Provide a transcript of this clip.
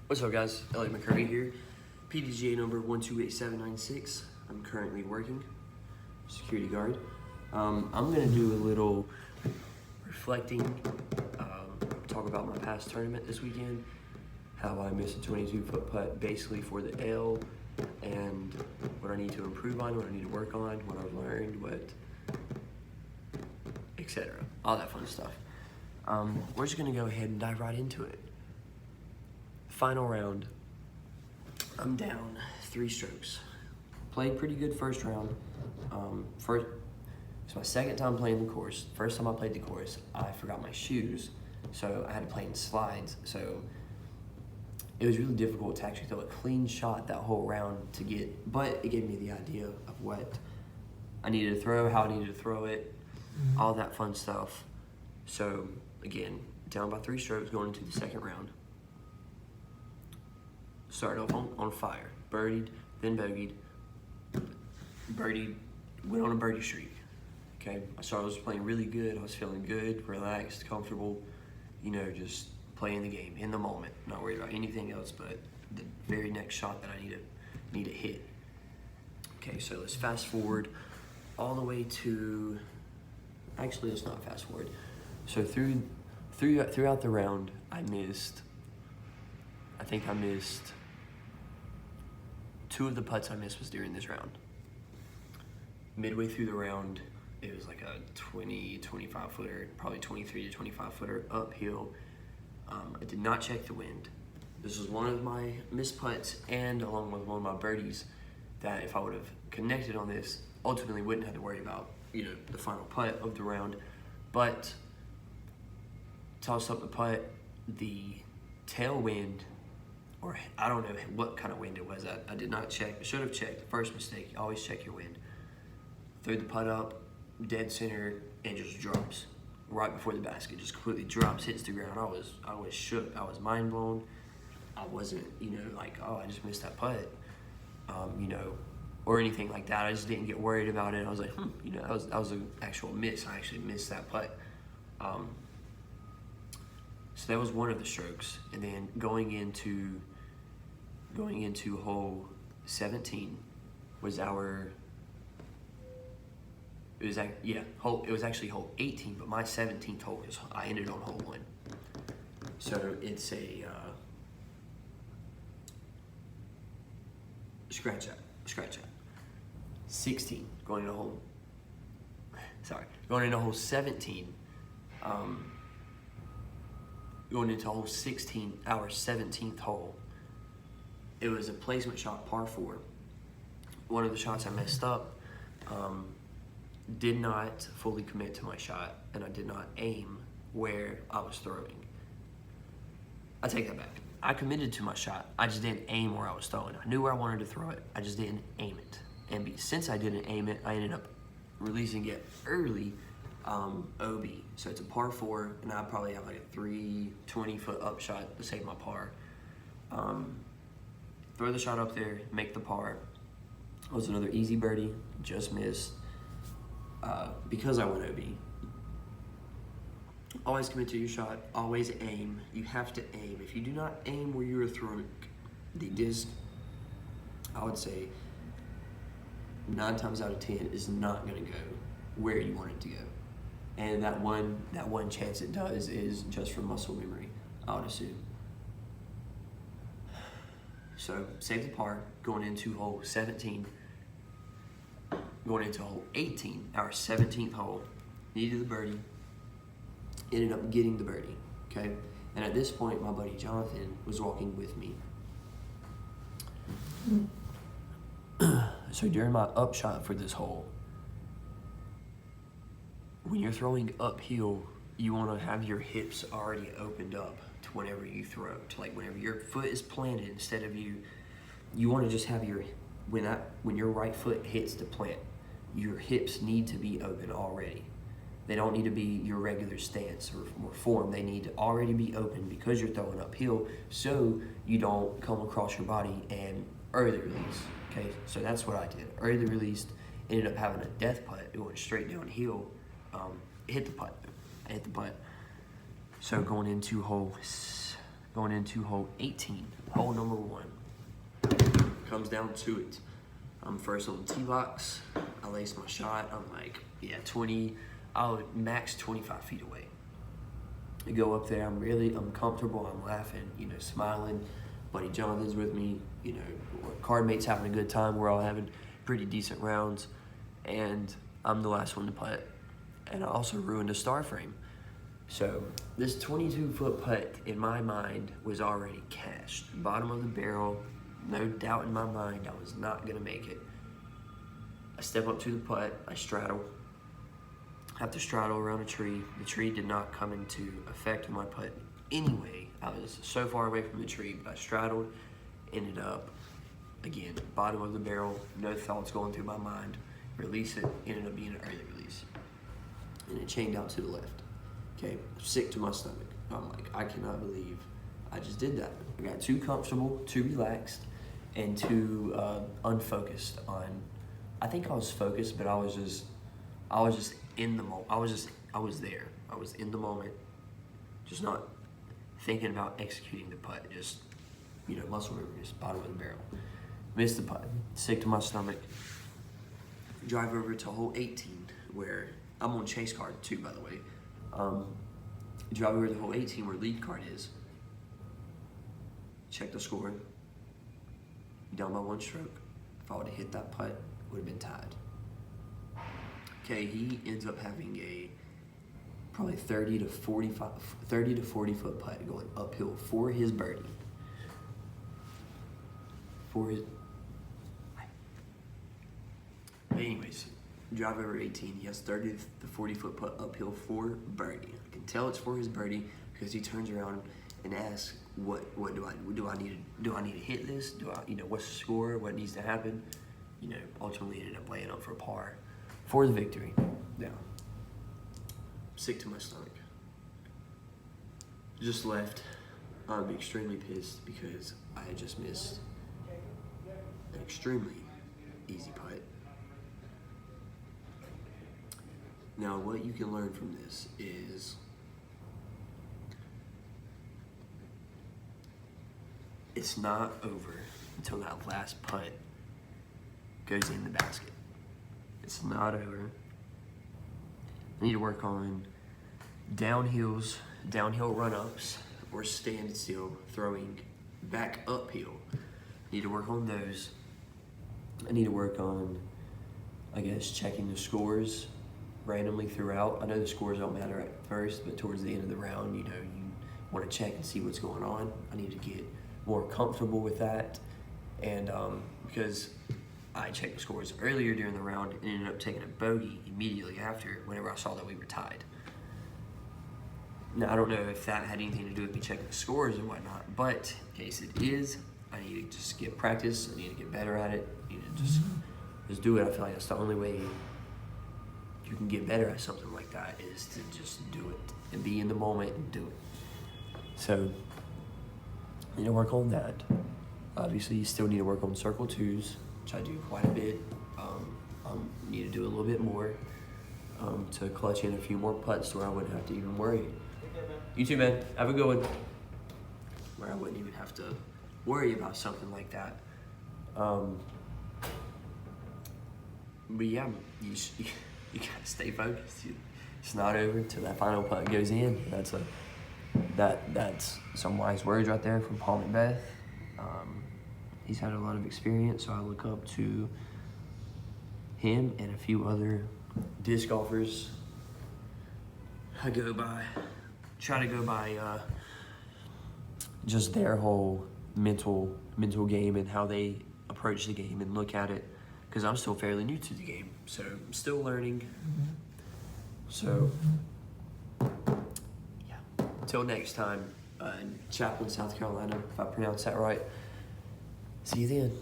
What's up, guys? Elliot McCurdy here, PDGA number 128796. I'm currently working, security guard. I'm gonna do a little reflecting, talk about my past tournament this weekend, how I missed a 22-foot putt basically for the L, and what I need to improve on, what I need to work on, what I've learned, etc. All that fun stuff. We're just gonna go ahead and dive right into it. Final round, I'm down 3 strokes. Played pretty good first round. It's my second time playing the course. First time I played the course, I forgot my shoes, so I had to play in slides. So it was really difficult to actually throw a clean shot that whole round to get, but it gave me the idea of what I needed to throw, how I needed to throw it, all that fun stuff. So again, down by 3 strokes going into the second round. Started off on fire, birdied, then bogeyed, birdied, went on a birdie streak. Okay, I was playing really good. I was feeling good, relaxed, comfortable, you know, just playing the game in the moment, not worried about anything else but the very next shot that I need to hit. Okay, so let's fast forward all the way to, actually let's not fast forward. So throughout the round, I think I missed 2 of the putts I missed was during this round. Midway through the round, it was like a 25 footer, probably 23 to 25 footer uphill. I did not check the wind. This was one of my missed putts, and along with one of my birdies, that if I would have connected on this, ultimately wouldn't have to worry about, you know, the final putt of the round. But tossed up the putt, the tailwind, or I don't know what kind of wind it was. I did not check. I should have checked. First mistake, always check your wind. Threw the putt up, dead center, and just drops right before the basket. Just completely drops, hits the ground. I was shook. I was mind blown. I wasn't, you know, like, oh, I just missed that putt, you know, or anything like that. I just didn't get worried about it. I was like, you know, that was an actual miss. I actually missed that putt. So that was one of the strokes, and then going into hole 17 was it was actually hole 18, but my 17th hole, because I ended on hole 1. So it's a scratch out. 16 going into hole 17. Going into hole 16, our 17th hole. It was a placement shot, par 4. One of the shots I messed up, did not fully commit to my shot, and I did not aim where I was throwing. I take that back. I committed to my shot. I just didn't aim where I was throwing. I knew where I wanted to throw it. I just didn't aim it. And since I didn't aim it, I ended up releasing it early, OB. So it's a par 4, and I probably have like a 320-foot up shot to save my par. Throw the shot up there, make the par. It was another easy birdie, just missed. Because I went OB. Always commit to your shot, always aim. You have to aim. If you do not aim where you are throwing the disc, I would say 9 times out of 10 is not gonna go where you want it to go. And that one chance it does is just from muscle memory, I would assume. So save the par, going into hole 17. Going into hole 18, our 17th hole, needed the birdie, ended up getting the birdie, okay? And at this point, my buddy Jonathan was walking with me. So during my upshot for this hole, when you're throwing uphill, you want to have your hips already opened up to whenever you throw. To like whenever your foot is planted, instead of you want to just have when your right foot hits the plant, your hips need to be open already. They don't need to be your regular stance or form. They need to already be open because you're throwing uphill, so you don't come across your body and early release. Okay, so that's what I did. Early released, ended up having a death putt. It went straight downhill. Hit the putt. So going into hole going into hole 18, hole number 1. Comes down to it. I'm first on the tee box. I lace my shot. I'm like, yeah, 20. I would max 25 feet away. I go up there. I'm comfortable. I'm laughing, you know, smiling. Buddy Jonathan's with me. You know, card mates having a good time. We're all having pretty decent rounds, and I'm the last one to putt. And I also ruined a star frame. So this 22-foot putt in my mind was already cashed. Bottom of the barrel, no doubt in my mind I was not gonna make it. I step up to the putt, I straddle. I have to straddle around a tree. The tree did not come into effect in my putt anyway. I was so far away from the tree, but I straddled, ended up, again, bottom of the barrel, no thoughts going through my mind. Release it, ended up being an early release. And it chained out to the left. Okay, sick to my stomach. I'm like, I cannot believe I just did that. I got too comfortable, too relaxed, and too unfocused on. I think I was focused, but I was just in the moment. I was there. I was in the moment, just not thinking about executing the putt. Just, you know, muscle memory, just bottom of the barrel. Missed the putt. Sick to my stomach. Drive over to hole 18, where I'm on chase card too, by the way. Drive over to hole 18 where lead card is. Check the score. Down by 1 stroke. If I would have hit that putt, it would have been tied. Okay, he ends up having a probably 30 to 40 foot putt going uphill for his birdie. But anyways, drive over 18. He has 30 to 40 foot putt uphill for birdie. I can tell it's for his birdie because he turns around and asks, "What do I need to hit this? What's the score? What needs to happen?" You know, ultimately ended up laying up for a par for the victory. Now, sick to my stomach. Just left. I'm extremely pissed because I had just missed an extremely easy putt. Now, what you can learn from this is it's not over until that last putt goes in the basket. It's not over. I need to work on downhill run-ups or standstill throwing back uphill. I need to work on those. I need to work on, I guess, checking the scores randomly throughout. I know the scores don't matter at first, but towards the end of the round, you want to check and see what's going on. I need to get more comfortable with that, and because I checked the scores earlier during the round and ended up taking a bogey immediately after whenever I saw that we were tied. Now, I don't know if that had anything to do with me checking the scores and whatnot, but in case it is, I need to just get practice. I need to get better at it. I need to just do it. I feel like that's the only way you can get better at something like that, is to just do it and be in the moment and do it. So, I need to work on that. Obviously, you still need to work on circle twos, which I do quite a bit. I need to do a little bit more to clutch in a few more putts where I wouldn't have to even worry. You too, man. Have a good one. Where I wouldn't even have to worry about something like that. But yeah, you gotta stay focused. It's not over until that final putt goes in. That's some wise words right there from Paul McBeth. He's had a lot of experience, so I look up to him and a few other disc golfers. I try to go by just their whole mental game and how they approach the game and look at it, because I'm still fairly new to the game, so I'm still learning. So, yeah. Until next time, in Chaplin, South Carolina, if I pronounce that right. See you then.